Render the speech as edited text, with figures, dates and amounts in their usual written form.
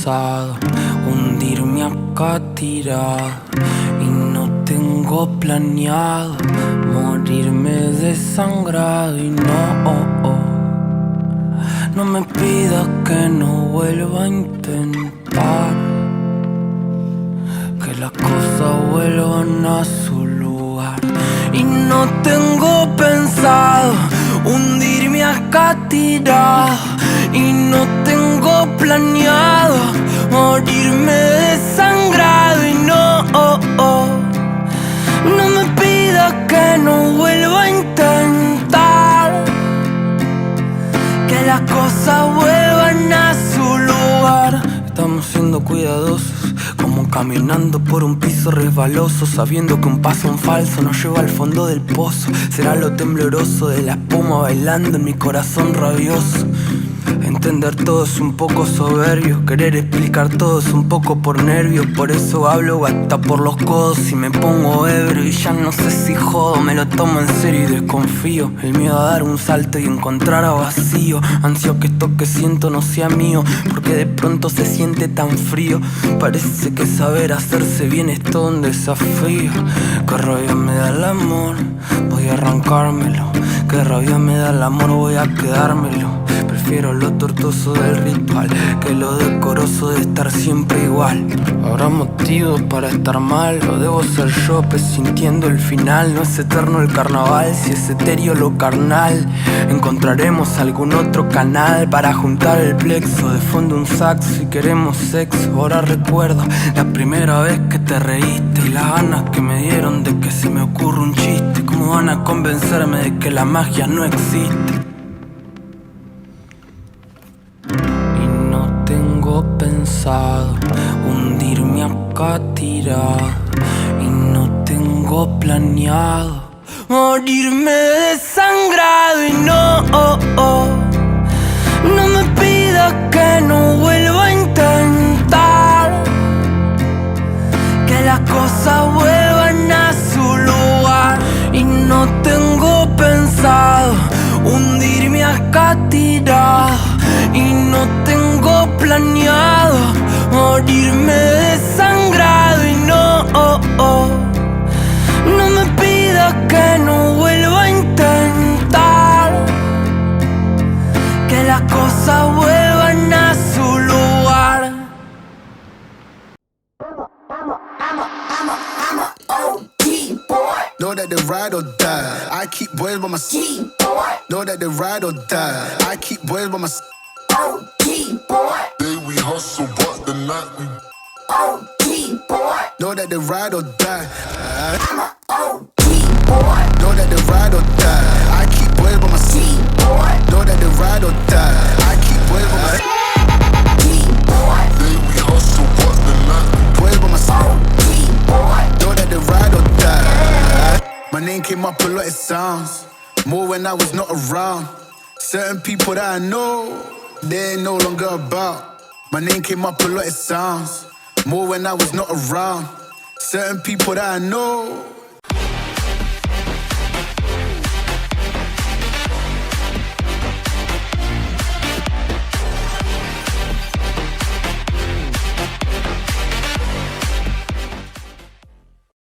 pensado hundirme acá tirado y no tengo planeado morirme desangrado y no me pidas que no vuelva a intentar que las cosas vuelvan a su lugar. Y no tengo pensado hundirme acá tirado y no tengo planeado morirme desangrado y no me pidas que no vuelva a intentar que las cosas vuelvan a su lugar. Estamos siendo cuidadosos, como caminando por un piso resbaloso, sabiendo que un paso en falso nos lleva al fondo del pozo. Será lo tembloroso de la espuma bailando en mi corazón rabioso. Entender todo es un poco soberbio, querer explicar todo es un poco por nervio. Por eso hablo hasta por los codos y me pongo ebrio y ya no sé si jodo, me lo tomo en serio y desconfío. El miedo a dar un salto y encontrar a vacío, ansio que esto que siento no sea mío, porque de pronto se siente tan frío. Parece que saber hacerse bien es todo un desafío. Qué rabia me da el amor, voy a arrancármelo. Qué rabia me da el amor, voy a quedármelo. Prefiero lo tortuoso del ritual que lo decoroso de estar siempre igual. Habrá motivos para estar mal, o debo ser yo presintiendo el final. No es eterno el carnaval, si es etéreo lo carnal. Encontraremos algún otro canal para juntar el plexo. De fondo un saxo y queremos sexo. Ahora recuerdo la primera vez que te reíste y las ganas que me dieron de que se me ocurra un chiste. ¿Cómo van a convencerme de que la magia no existe? Pensado hundirme acá tirado y no tengo planeado morirme desangrado y no me pidas que no vuelva a intentar que las cosas vuelvan a su lugar. Y no tengo pensado hundirme acá tirado y no tengo planeado morirme desangrado y no me pidas que no vuelva a intentar que las cosas vuelvan a su lugar. Know that they ride or die. I keep boys by my side. Know that they ride or die. I keep boys by my side. Day we hustle, but the night we Know that they ride or die. Know that they ride or die. I keep boys by my side. Know that they ride or die. I keep boys by my side. Day we hustle, but the night we Boys by my side. Know that they ride or die. My name came up a lot, it sounds more when I was not around. Certain people that I know, they ain't no longer about. My name came up a lot, it sounds more when I was not around. Certain people that I know,